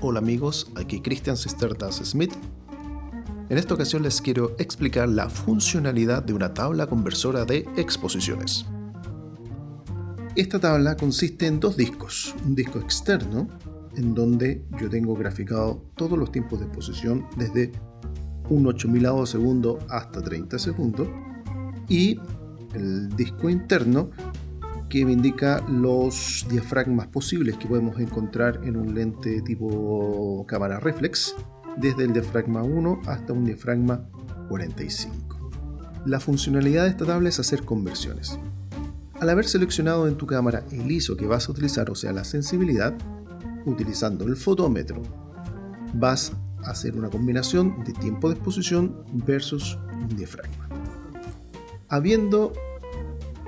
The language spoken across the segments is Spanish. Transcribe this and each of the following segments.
Hola amigos, aquí Cristian Cisternas Smith. En esta ocasión les quiero explicar la funcionalidad de una tabla conversora de exposiciones. Esta tabla consiste en dos discos, un disco externo en donde yo tengo graficado todos los tiempos de exposición desde un 8000avo de segundo hasta 30 segundos y el disco interno que me indica los diafragmas posibles que podemos encontrar en un lente tipo cámara reflex, desde el diafragma 1 hasta un diafragma 45. La funcionalidad de esta tabla es hacer conversiones. Al haber seleccionado en tu cámara el ISO que vas a utilizar, o sea la sensibilidad, utilizando el fotómetro, vas a hacer una combinación de tiempo de exposición versus un diafragma. Habiendo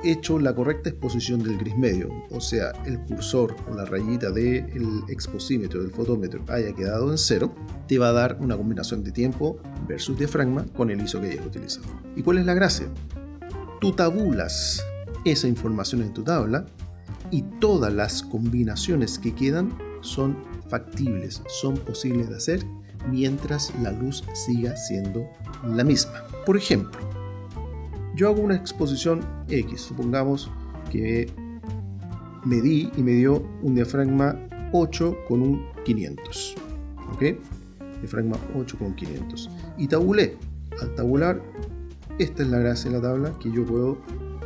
hecho la correcta exposición del gris medio, o sea el cursor o la rayita del exposímetro del fotómetro haya quedado en 0, te va a dar una combinación de tiempo versus diafragma con el ISO que hayas utilizado. ¿Y cuál es la gracia? Tú tabulas esa información en tu tabla y todas las combinaciones que quedan son factibles, son posibles de hacer mientras la luz siga siendo la misma. Por ejemplo, yo hago una exposición X, supongamos que medí y me dio un diafragma 8 con un 500, ¿ok? Diafragma 8 con 500 y tabulé. Al tabular, esta es la gracia de la tabla, que yo puedo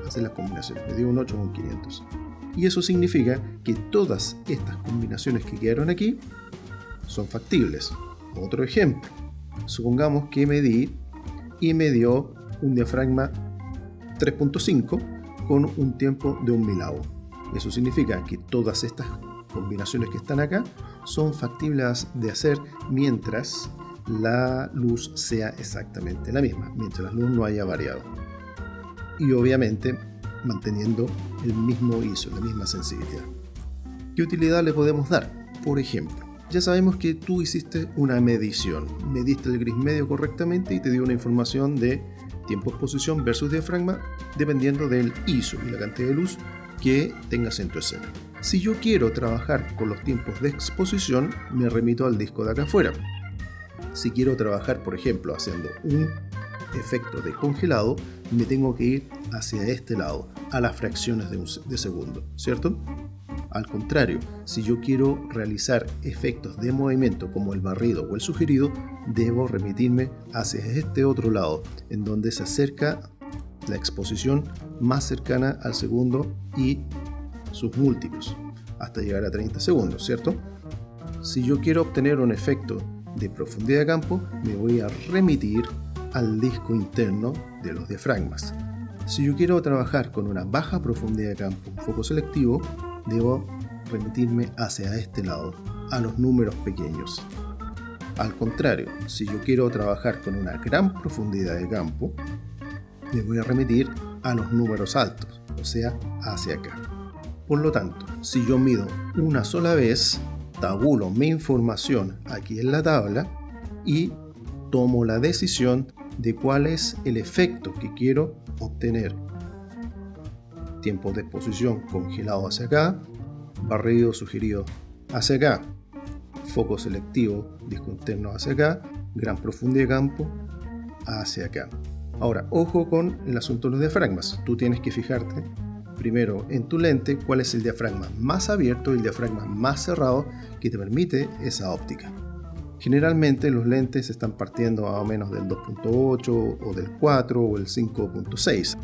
hacer las combinaciones. Me dio un 8 con 500 y eso significa que todas estas combinaciones que quedaron aquí son factibles. Otro ejemplo, supongamos que medí y me dio un diafragma 3.5 con un tiempo de 1000avo. Eso significa que todas estas combinaciones que están acá son factibles de hacer mientras la luz sea exactamente la misma, mientras la luz no haya variado. Y obviamente manteniendo el mismo ISO, la misma sensibilidad. ¿Qué utilidad le podemos dar? Por ejemplo, ya sabemos que tú hiciste una medición, mediste el gris medio correctamente y te dio una información de tiempo de exposición versus diafragma dependiendo del ISO y la cantidad de luz que tengas en tu escena. Si yo quiero trabajar con los tiempos de exposición, me remito al disco de acá afuera. Si quiero trabajar, por ejemplo, haciendo un efecto de congelado, me tengo que ir hacia este lado, a las fracciones de segundo, ¿cierto? Al contrario, si yo quiero realizar efectos de movimiento como el barrido o el sugerido, debo remitirme hacia este otro lado, en donde se acerca la exposición más cercana al segundo y sus múltiplos, hasta llegar a 30 segundos, ¿cierto? Si yo quiero obtener un efecto de profundidad de campo, me voy a remitir al disco interno de los diafragmas. Si yo quiero trabajar con una baja profundidad de campo, un foco selectivo, debo remitirme hacia este lado, a los números pequeños. Al contrario, si yo quiero trabajar con una gran profundidad de campo, me voy a remitir a los números altos, o sea, hacia acá. Por lo tanto, si yo mido una sola vez, tabulo mi información aquí en la tabla y tomo la decisión de cuál es el efecto que quiero obtener. Tiempo de exposición congelado hacia acá, barrido sugerido hacia acá, foco selectivo, disco interno hacia acá, gran profundidad de campo hacia acá. Ahora, ojo con el asunto de los diafragmas. Tú tienes que fijarte primero en tu lente cuál es el diafragma más abierto y el diafragma más cerrado que te permite esa óptica. Generalmente los lentes están partiendo más o menos del 2.8 o del 4 o el 5.6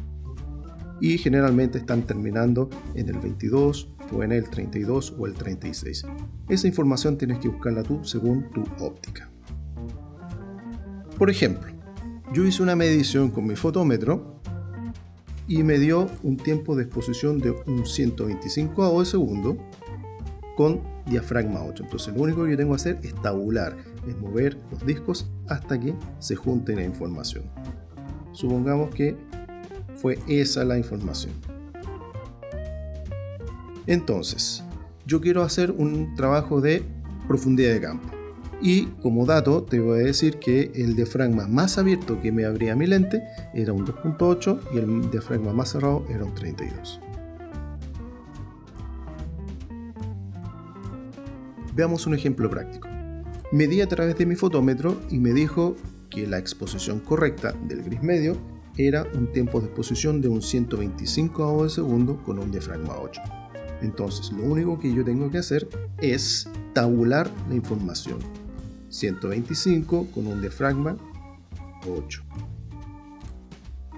y generalmente están terminando en el 22 o en el 32 o el 36. Esa información tienes que buscarla tú según tu óptica. Por ejemplo, yo hice una medición con mi fotómetro y me dio un tiempo de exposición de un 125avo de segundo con diafragma 8. Entonces lo único que yo tengo que hacer es tabular, es mover los discos hasta que se junte la información. Supongamos que fue esa la información. Entonces, yo quiero hacer un trabajo de profundidad de campo. Y como dato te voy a decir que el diafragma más abierto que me abría mi lente era un 2.8 y el diafragma más cerrado era un 32. Veamos un ejemplo práctico. Medí a través de mi fotómetro y me dijo que la exposición correcta del gris medio era un tiempo de exposición de un 125 de segundo con un diafragma 8. Entonces lo único que yo tengo que hacer es tabular la información. 125 con un diafragma 8.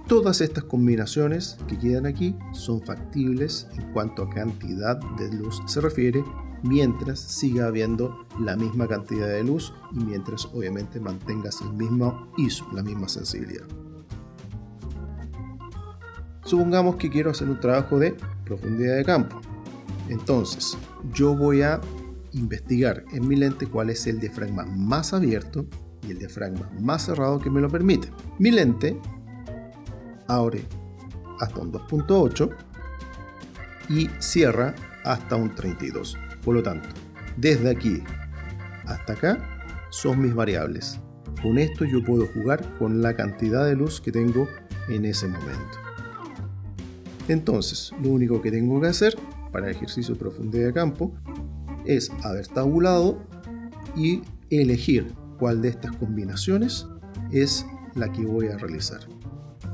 Todas estas combinaciones que quedan aquí son factibles en cuanto a cantidad de luz se refiere, mientras siga habiendo la misma cantidad de luz y mientras obviamente mantengas el mismo ISO, la misma sensibilidad. Supongamos que quiero hacer un trabajo de profundidad de campo. Entonces, yo voy a investigar en mi lente cuál es el diafragma más abierto y el diafragma más cerrado que me lo permite. Mi lente abre hasta un 2.8 y cierra hasta un 32. Por lo tanto, desde aquí hasta acá son mis variables. Con esto yo puedo jugar con la cantidad de luz que tengo en ese momento. Entonces, lo único que tengo que hacer para el ejercicio de profundidad de campo es haber tabulado y elegir cuál de estas combinaciones es la que voy a realizar.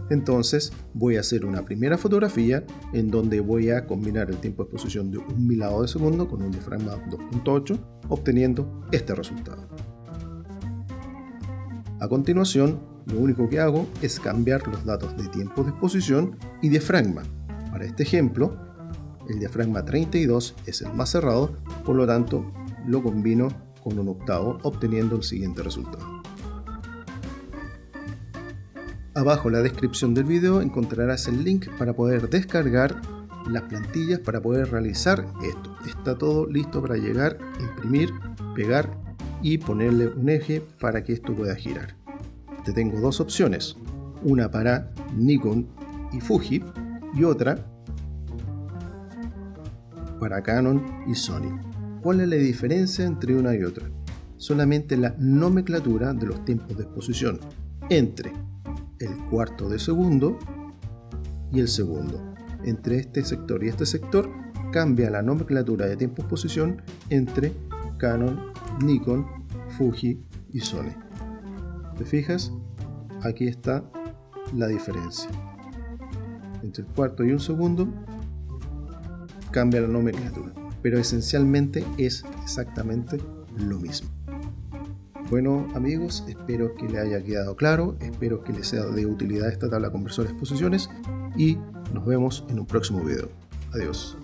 Entonces voy a hacer una primera fotografía en donde voy a combinar el tiempo de exposición de 1.000 de segundo con un diafragma 2.8, obteniendo este resultado. A continuación, lo único que hago es cambiar los datos de tiempo de exposición y diafragma. Para este ejemplo, el diafragma 32 es el más cerrado, por lo tanto lo combino con un octavo, obteniendo el siguiente resultado. Abajo en la descripción del video encontrarás el link para poder descargar las plantillas para poder realizar esto. Está todo listo para llegar, imprimir, pegar y ponerle un eje para que esto pueda girar. Te tengo dos opciones, una para Nikon y Fuji y otra para Canon y Sony. ¿Cuál es la diferencia entre una y otra? Solamente la nomenclatura de los tiempos de exposición entre el cuarto de segundo y el segundo. Entre este sector y este sector cambia la nomenclatura de tiempo de exposición entre Canon, Nikon, Fuji y Sony. ¿Te fijas? Aquí está la diferencia. Entre el cuarto y un segundo cambia la nomenclatura, pero esencialmente es exactamente lo mismo. Bueno amigos, espero que les haya quedado claro, espero que les sea de utilidad esta tabla conversora de exposiciones y nos vemos en un próximo video. Adiós.